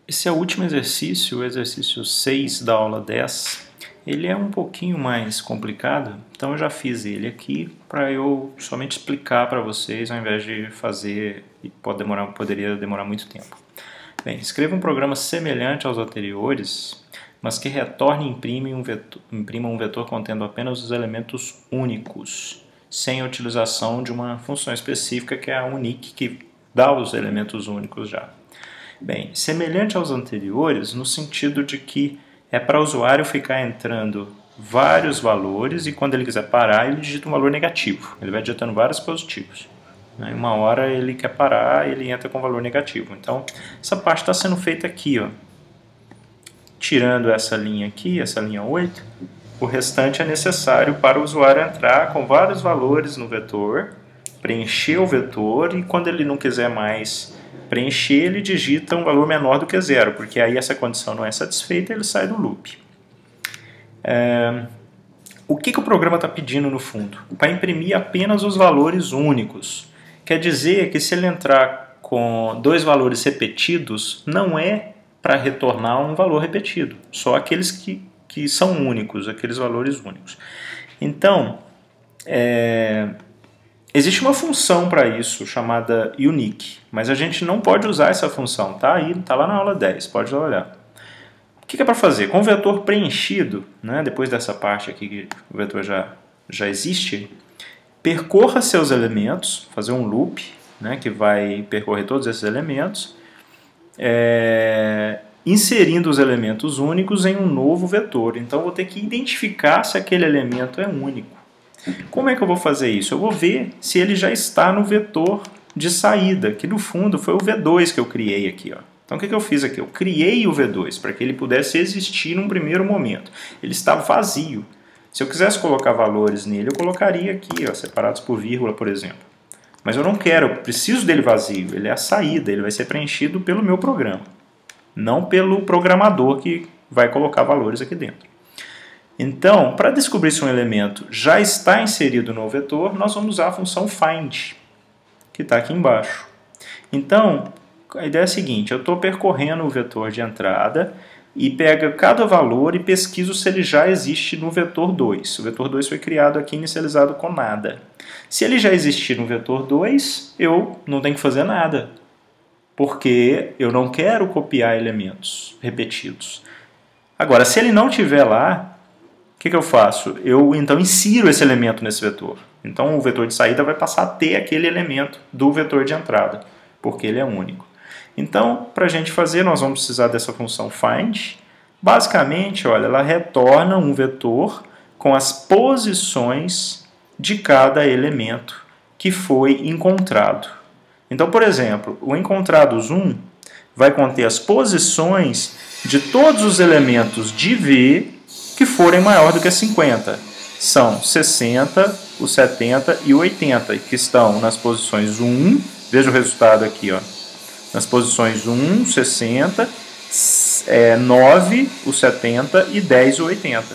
Esse é o último exercício, o exercício 6 da aula 10. Ele é um pouquinho mais complicado, então eu já fiz ele aqui para eu somente explicar para vocês, ao invés de fazer, e poderia demorar muito tempo. Bem, escreva um programa semelhante aos anteriores, mas que retorne e imprima um vetor contendo apenas os elementos únicos, sem a utilização de uma função específica que é a unique, que dá os elementos únicos já. Bem, semelhante aos anteriores, no sentido de que é para o usuário ficar entrando vários valores e quando ele quiser parar, ele digita um valor negativo. Ele vai digitando vários positivos. Em uma hora ele quer parar, ele entra com valor negativo. Então, essa parte está sendo feita aqui, ó. Tirando essa linha aqui, essa linha 8, o restante é necessário para o usuário entrar com vários valores no vetor, preencher o vetor e quando ele não quiser mais preencher, ele digita um valor menor do que 0, porque aí essa condição não é satisfeita e ele sai do loop. O que o programa está pedindo no fundo? Para imprimir apenas os valores únicos. Quer dizer que se ele entrar com dois valores repetidos, não é para retornar um valor repetido, só aqueles que são únicos, aqueles valores únicos. Então, existe uma função para isso chamada unique, mas a gente não pode usar essa função, tá aí, tá lá na aula 10, pode olhar. O que é para fazer? Com o vetor preenchido, né, depois dessa parte aqui que o vetor já existe, percorra seus elementos, fazer um loop, né, que vai percorrer todos esses elementos, inserindo os elementos únicos em um novo vetor. Então, eu vou ter que identificar se aquele elemento é único. Como é que eu vou fazer isso? Eu vou ver se ele já está no vetor de saída, que no fundo foi o V2 que eu criei aqui, ó. Então o que eu fiz aqui? Eu criei o V2 para que ele pudesse existir num primeiro momento. Ele está vazio. Se eu quisesse colocar valores nele, eu colocaria aqui, ó, separados por vírgula, por exemplo. Mas eu não quero, eu preciso dele vazio. Ele é a saída, ele vai ser preenchido pelo meu programa, não pelo programador que vai colocar valores aqui dentro. Então, para descobrir se um elemento já está inserido no vetor, nós vamos usar a função find, que está aqui embaixo. Então, a ideia é a seguinte, eu estou percorrendo o vetor de entrada e pego cada valor e pesquiso se ele já existe no vetor 2. O vetor 2 foi criado aqui inicializado com nada. Se ele já existir no vetor 2, eu não tenho que fazer nada, porque eu não quero copiar elementos repetidos. Agora, se ele não estiver lá, o que eu faço? Eu então insiro esse elemento nesse vetor. Então o vetor de saída vai passar a ter aquele elemento do vetor de entrada, porque ele é único. Então, para a gente fazer, nós vamos precisar dessa função find. Basicamente, olha, ela retorna um vetor com as posições de cada elemento que foi encontrado. Então, por exemplo, o encontrados 1 vai conter as posições de todos os elementos de V que forem maior do que 50. São 60, o 70 e o 80, que estão nas posições 1, veja o resultado aqui, ó, nas posições 1, 60, 9, o 70 e 10, o 80.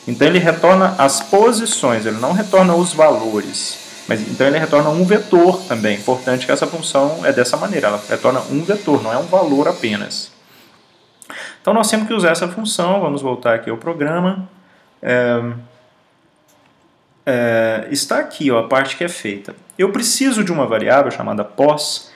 Então ele retorna as posições, ele não retorna os valores, mas então ele retorna um vetor também. Importante que essa função é dessa maneira, ela retorna um vetor, não é um valor apenas. Então nós temos que usar essa função, vamos voltar aqui ao programa. Está aqui, ó, a parte que é feita. Eu preciso de uma variável chamada pos,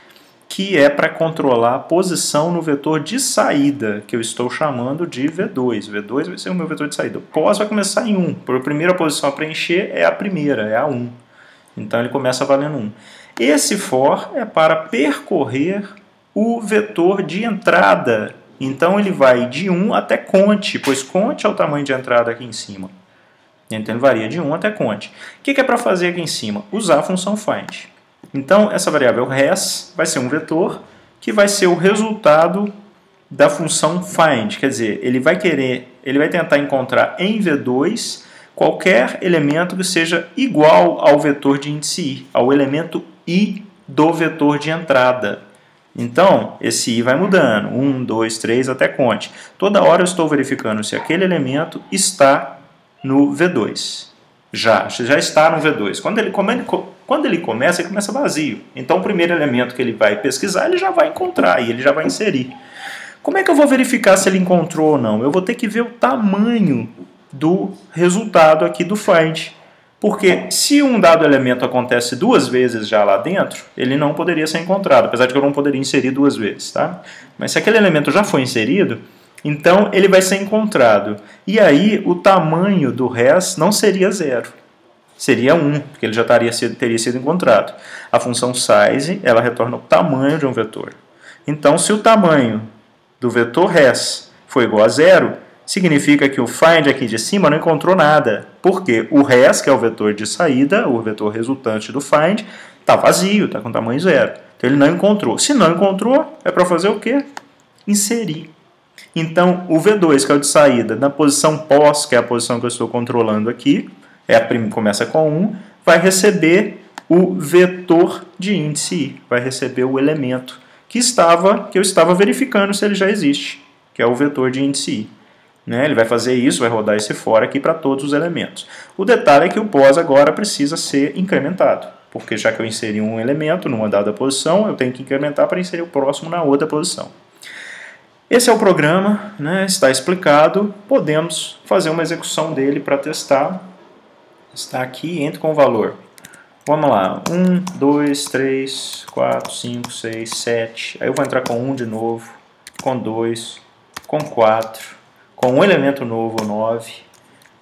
que é para controlar a posição no vetor de saída, que eu estou chamando de V2. V2 vai ser o meu vetor de saída. O pos vai começar em 1, a primeira posição a preencher é a primeira, é a 1. Então ele começa valendo 1. Esse for é para percorrer o vetor de entrada. Então ele vai de 1 até conte, pois conte é o tamanho de entrada aqui em cima. Então ele varia de 1 até conte. O que é para fazer aqui em cima? Usar a função find. Então essa variável res vai ser um vetor que vai ser o resultado da função find. Quer dizer, ele vai tentar encontrar em V2 qualquer elemento que seja igual ao vetor de índice i, ao elemento i do vetor de entrada. Então, esse i vai mudando, 1, 2, 3, até conte. Toda hora eu estou verificando se aquele elemento está no V2. Já está no V2. Quando ele começa vazio. Então, o primeiro elemento que ele vai pesquisar, ele já vai encontrar e ele já vai inserir. Como é que eu vou verificar se ele encontrou ou não? Eu vou ter que ver o tamanho do resultado aqui do find. Porque se um dado elemento acontece 2 vezes já lá dentro, ele não poderia ser encontrado, apesar de que eu não poderia inserir 2 vezes, tá? Mas se aquele elemento já foi inserido, então ele vai ser encontrado. E aí o tamanho do res não seria 0, seria 1, porque ele já teria sido encontrado. A função size, ela retorna o tamanho de um vetor. Então, se o tamanho do vetor res for igual a 0, significa que o find aqui de cima não encontrou nada, porque o res, que é o vetor de saída, o vetor resultante do find, está vazio, está com tamanho 0. Então ele não encontrou. Se não encontrou, é para fazer o quê? Inserir. Então o V2, que é o de saída, na posição pós, que é a posição que eu estou controlando aqui, começa com 1, vai receber o vetor de índice I, vai receber o elemento que eu estava verificando se ele já existe, que é o vetor de índice I. Ele vai fazer isso, vai rodar esse for aqui para todos os elementos. O detalhe é que o pós agora precisa ser incrementado, porque já que eu inseri um elemento numa dada posição, eu tenho que incrementar para inserir o próximo na outra posição. Esse é o programa, está explicado, podemos fazer uma execução dele para testar. Está aqui, entre com o valor. Vamos lá, 1, 2, 3, 4, 5, 6, 7. Aí eu vou entrar com 1 de novo, com 2, com 4, com um elemento novo, 9,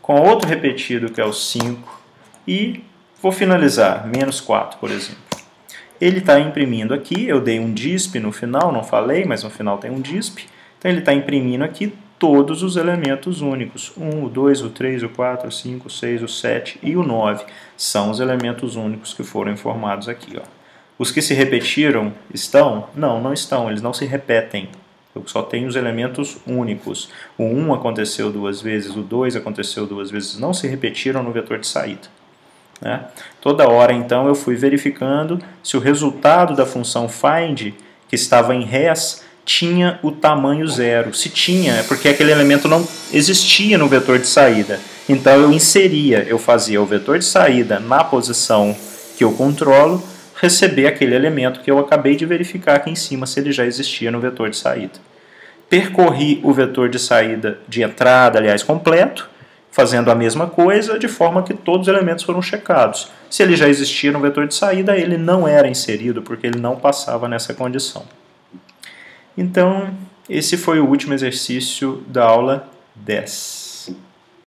com outro repetido, que é o 5, e vou finalizar, menos 4, por exemplo. Ele está imprimindo aqui, eu dei um disp no final, não falei, mas no final tem um disp. Então ele está imprimindo aqui todos os elementos únicos. 1, o 2, o 3, o 4, o 5, o 6, o 7 e o 9 são os elementos únicos que foram informados aqui. Ó. Os que se repetiram estão? Não, não estão, eles não se repetem. Eu só tenho os elementos únicos. O 1 aconteceu 2 vezes, o 2 aconteceu 2 vezes, não se repetiram no vetor de saída. Toda hora, então, eu fui verificando se o resultado da função find, que estava em res, tinha o tamanho 0. Se tinha, é porque aquele elemento não existia no vetor de saída. Então eu inseria, eu fazia o vetor de saída na posição que eu controlo, receber aquele elemento que eu acabei de verificar aqui em cima, se ele já existia no vetor de saída. Percorri o vetor de saída, de entrada, aliás, completo, fazendo a mesma coisa, de forma que todos os elementos foram checados. Se ele já existia no vetor de saída, ele não era inserido, porque ele não passava nessa condição. Então, esse foi o último exercício da aula 10.